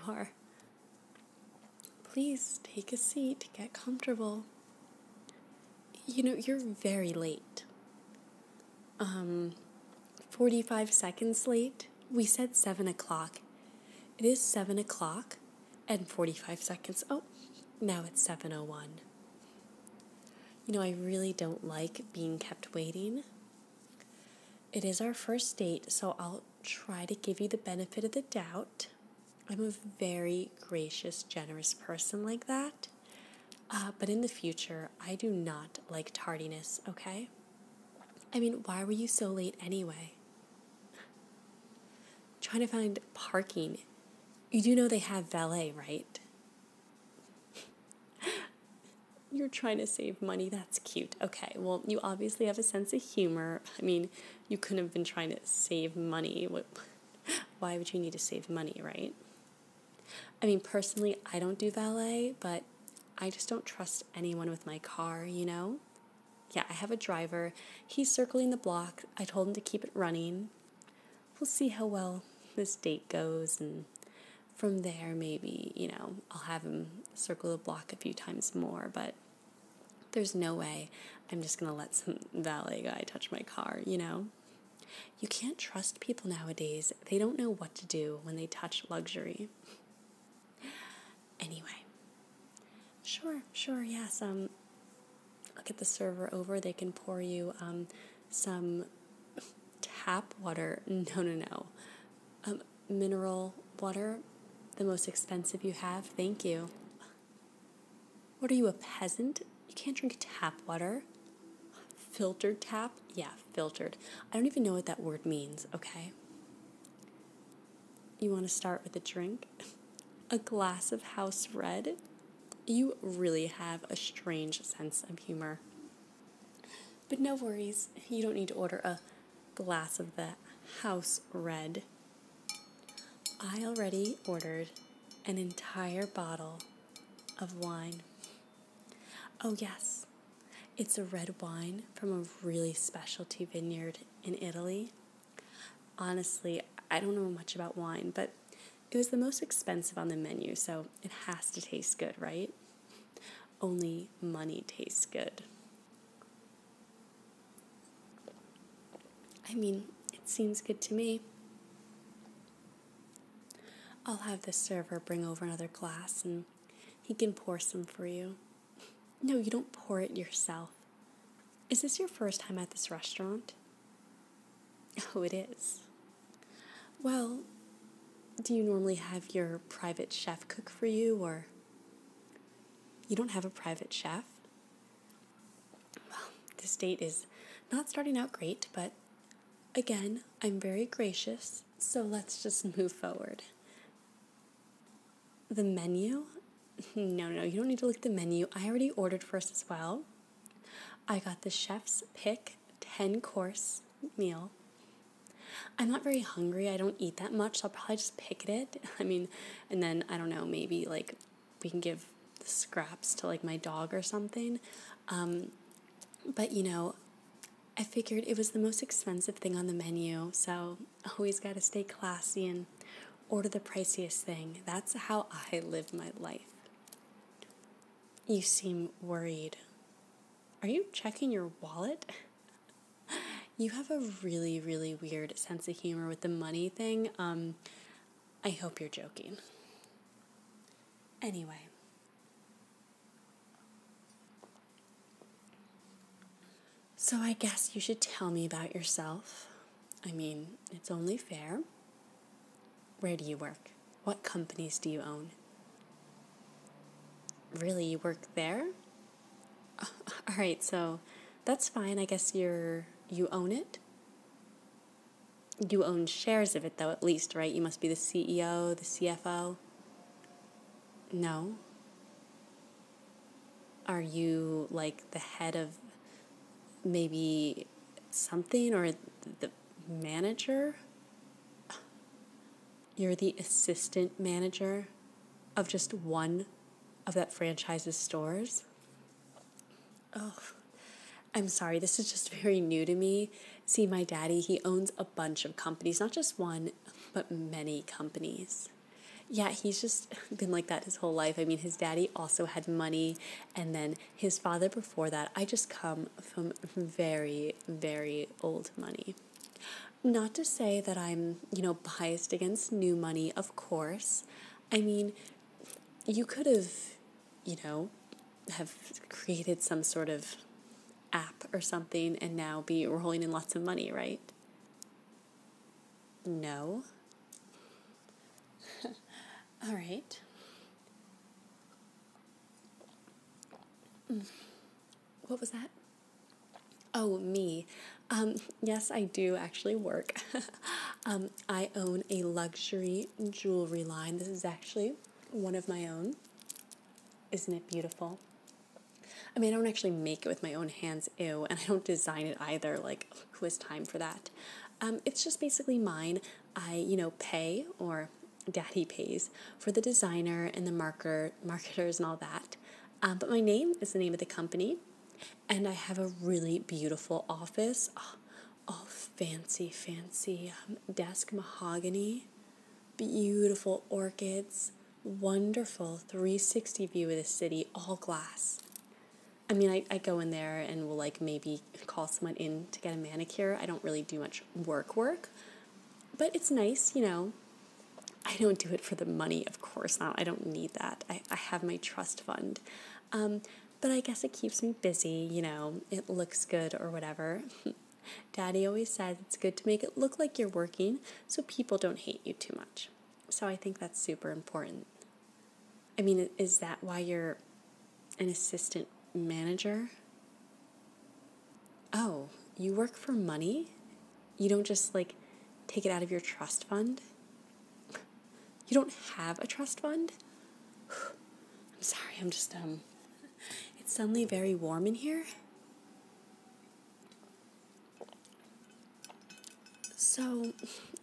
you are. Please take a seat, get comfortable. You know, you're very late. 45 seconds late. We said 7 o'clock. It is 7 o'clock and 45 seconds. Oh, now it's 7:01. You know, I really don't like being kept waiting. It is our first date, so I'll try to give you the benefit of the doubt. I'm a very gracious, generous person like that. But in the future, I do not like tardiness, okay? I mean, why were you so late anyway? Trying to find parking. You do know they have valet, right? You're trying to save money. That's cute. Okay, well, you obviously have a sense of humor. I mean, you couldn't have been trying to save money. Why would you need to save money, right? I mean, personally, I don't do valet, but I just don't trust anyone with my car, you know? Yeah, I have a driver. He's circling the block. I told him to keep it running. We'll see how well this date goes, and from there, maybe, I'll have him circle the block a few times more, but there's no way I'm just going to let some valet guy touch my car, you know? You can't trust people nowadays. They don't know what to do when they touch luxury. Anyway, sure, yes. I'll get the server over. They can pour you some tap water. No. Mineral water, the most expensive you have. Thank you. What are you, a peasant? You can't drink tap water. Filtered tap? Yeah, filtered. I don't even know what that word means, okay? You want to start with a drink? A glass of house red? You really have a strange sense of humor. But no worries, you don't need to order a glass of the house red. I already ordered an entire bottle of wine. Oh yes, it's a red wine from a really specialty vineyard in Italy. Honestly, I don't know much about wine, but it was the most expensive on the menu, so it has to taste good, right? Only money tastes good. I mean, it seems good to me. I'll have the server bring over another glass and he can pour some for you. No, you don't pour it yourself. Is this your first time at this restaurant? Oh, it is. Well, do you normally have your private chef cook for you, or you don't have a private chef? Well, this date is not starting out great, but again, I'm very gracious, so let's just move forward. The menu? No, you don't need to look at the menu. I already ordered first as well. I got the chef's pick 10-course meal. I'm not very hungry. I don't eat that much, so I'll probably just pick it. I mean, and then, I don't know, maybe, we can give the scraps to, my dog or something. But, I figured it was the most expensive thing on the menu, so always got to stay classy and order the priciest thing. That's how I live my life. You seem worried. Are you checking your wallet? You have a really, really weird sense of humor with the money thing. I hope you're joking. Anyway. So I guess you should tell me about yourself. I mean, it's only fair. Where do you work? What companies do you own? Really, you work there? All right, so that's fine. I guess you own it. You own shares of it, though, at least, right? You must be the CEO, the CFO. No? Are you, the head of maybe something, or the manager? You're the assistant manager of just one of that franchise's stores? Oh, I'm sorry, this is just very new to me. See, my daddy, he owns a bunch of companies, not just one, but many companies. Yeah, he's just been like that his whole life. I mean, his daddy also had money, and then his father before that. I just come from very, very old money. Not to say that I'm, biased against new money, of course. I mean, you could have, you know, have created some sort of app or something and now be rolling in lots of money, right? No. All right. What was that? Oh, me. Yes, I do actually work. I own a luxury jewelry line. This is actually one of my own. Isn't it beautiful? I mean, I don't actually make it with my own hands, ew, and I don't design it either. Like, who has time for that? It's just basically mine. I, pay, or daddy pays, for the designer and the marketers and all that. But my name is the name of the company, and I have a really beautiful office. Oh, all fancy, fancy desk mahogany, beautiful orchids, wonderful 360 view of the city, all glass. I mean, I go in there and will like maybe call someone in to get a manicure. I don't really do much work, but it's nice, I don't do it for the money, of course not. I don't need that. I have my trust fund. But I guess it keeps me busy, it looks good or whatever. Daddy always says it's good to make it look like you're working so people don't hate you too much. So I think that's super important. I mean, is that why you're an assistant manager? Oh, you work for money? You don't just like take it out of your trust fund? You don't have a trust fund? I'm sorry, I'm just it's suddenly very warm in here. So,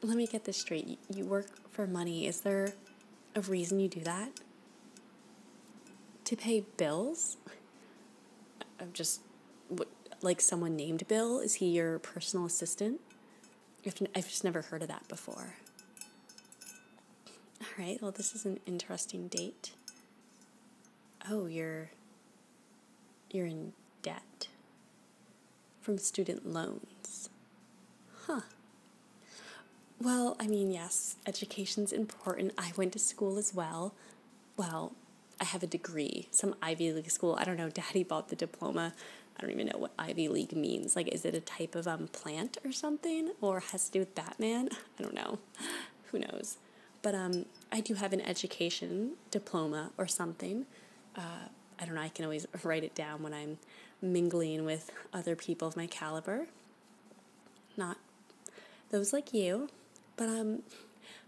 let me get this straight. You work for money. Is there a reason you do that? To pay bills? I'm just, like someone named Bill? Is he your personal assistant? I've just never heard of that before. All right, well, this is an interesting date. Oh, you're in debt from student loans. Huh. Well, I mean, yes, education's important. I went to school as well. Well, I have a degree, some Ivy League school. I don't know, Daddy bought the diploma. I don't even know what Ivy League means. Like, is it a type of plant or something? Or has to do with Batman? I don't know. Who knows? But I do have an education diploma or something. I don't know, I can always write it down when I'm mingling with other people of my caliber. Not those like you. But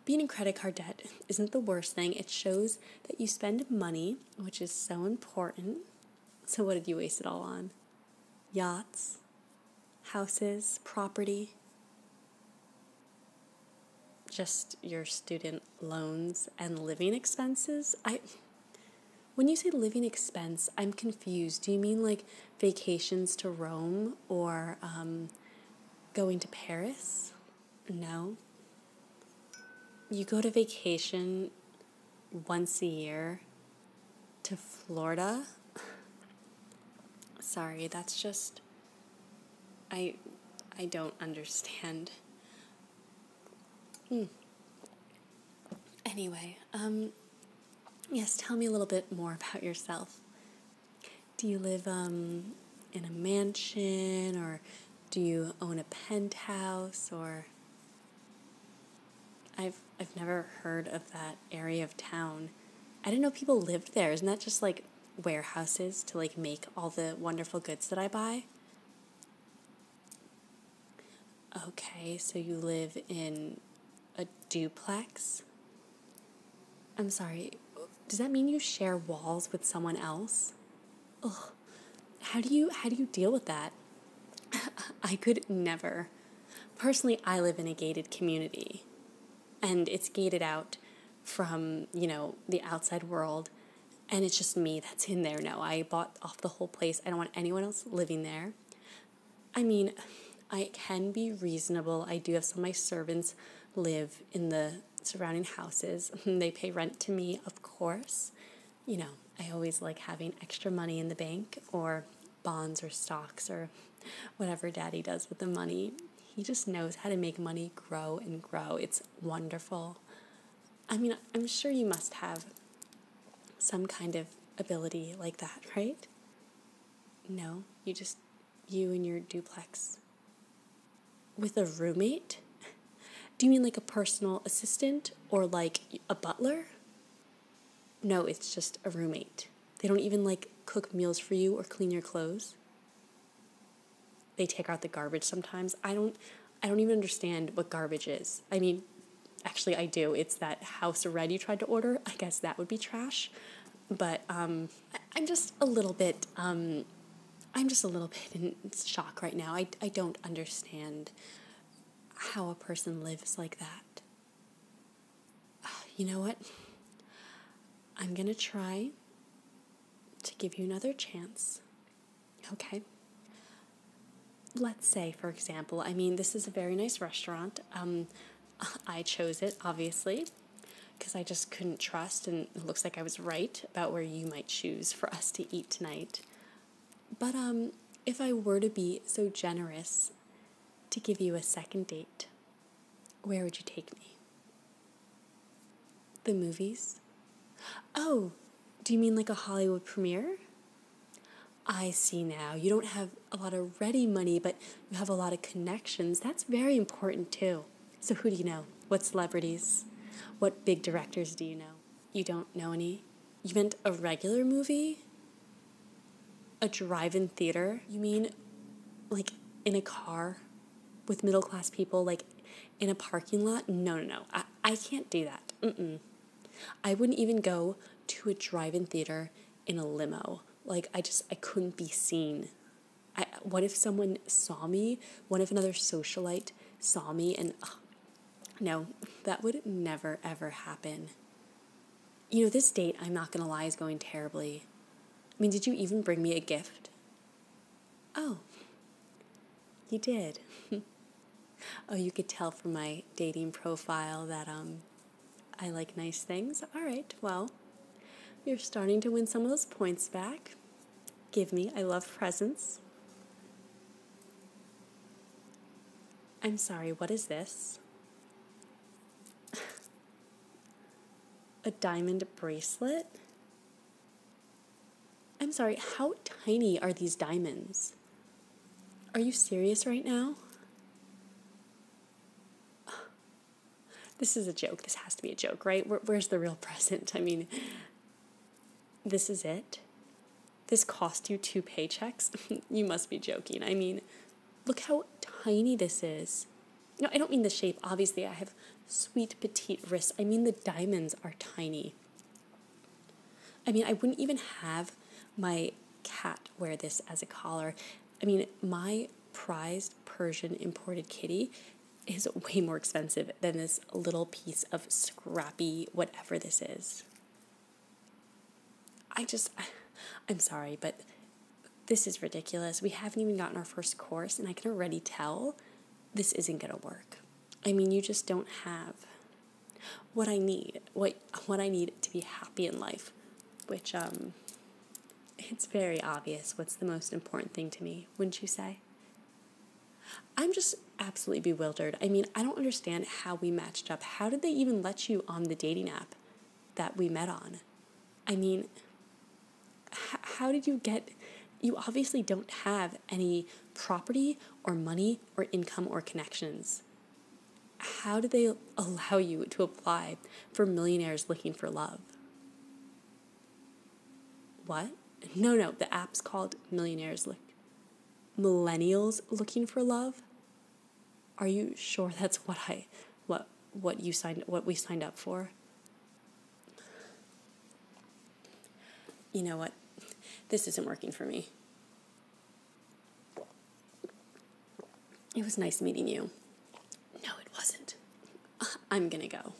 being in credit card debt isn't the worst thing. It shows that you spend money, which is so important. So what did you waste it all on? Yachts, houses, property, just your student loans and living expenses? When you say living expense, I'm confused. Do you mean like vacations to Rome or going to Paris? No. You go to vacation once a year to Florida? Sorry, that's just, I don't understand. Anyway, yes, tell me a little bit more about yourself. Do you live in a mansion, or do you own a penthouse, or I've never heard of that area of town. I didn't know people lived there. Isn't that just like warehouses to like make all the wonderful goods that I buy? Okay, so you live in a duplex? I'm sorry, does that mean you share walls with someone else? Ugh. How do you deal with that? I could never. Personally, I live in a gated community, and it's gated out from, the outside world, and it's just me that's in there now. I bought off the whole place. I don't want anyone else living there. I mean, I can be reasonable. I do have some of my servants live in the surrounding houses. They pay rent to me, of course. You know, I always like having extra money in the bank or bonds or stocks or whatever daddy does with the money. He just knows how to make money grow and grow. It's wonderful. I mean, I'm sure you must have some kind of ability like that, right? No, you and your duplex. With a roommate? Do you mean like a personal assistant or like a butler? No, it's just a roommate. They don't even like cook meals for you or clean your clothes. They take out the garbage sometimes. I don't even understand what garbage is. I mean, actually I do. It's that house red you tried to order. I guess that would be trash. But I'm just a little bit in shock right now. I don't understand how a person lives like that. You know what? I'm going to try to give you another chance. Okay? Let's say, for example, I mean, this is a very nice restaurant. I chose it, obviously, because I just couldn't trust, and it looks like I was right about where you might choose for us to eat tonight. But if I were to be so generous to give you a second date, where would you take me? The movies? Oh, do you mean like a Hollywood premiere? I see now. You don't have a lot of ready money, but you have a lot of connections. That's very important too. So who do you know? What celebrities? What big directors do you know? You don't know any? You meant a regular movie? A drive-in theater? You mean like in a car with middle-class people, like in a parking lot? No. I can't do that. I wouldn't even go to a drive-in theater in a limo. Like, I couldn't be seen. What if someone saw me? What if another socialite saw me? And no, that would never, ever happen. You know, this date, I'm not going to lie, is going terribly. I mean, did you even bring me a gift? Oh, you did. Oh, you could tell from my dating profile that I like nice things. All right, well, you're starting to win some of those points back. Give me. I love presents. I'm sorry, what is this? A diamond bracelet? I'm sorry, how tiny are these diamonds? Are you serious right now? This is a joke. This has to be a joke, right? Where's the real present? I mean, this is it? This cost you 2 paychecks? You must be joking. I mean, look how tiny this is. No, I don't mean the shape. Obviously, I have sweet petite wrists. I mean the diamonds are tiny. I mean, I wouldn't even have my cat wear this as a collar. I mean, my prized Persian imported kitty is way more expensive than this little piece of scrappy whatever this is. I'm sorry, but this is ridiculous. We haven't even gotten our first course, and I can already tell this isn't going to work. I mean, you just don't have what I need, what I need to be happy in life, which, it's very obvious what's the most important thing to me, wouldn't you say? I'm just absolutely bewildered. I mean, I don't understand how we matched up. How did they even let you on the dating app that we met on? I mean, how did you obviously don't have any property or money or income or connections. How did they allow you to apply for millionaires looking for love? What? No, the app's called Millennials Looking for Love? Are you sure that's what we signed up for? You know what? This isn't working for me. It was nice meeting you. No, it wasn't. I'm gonna go.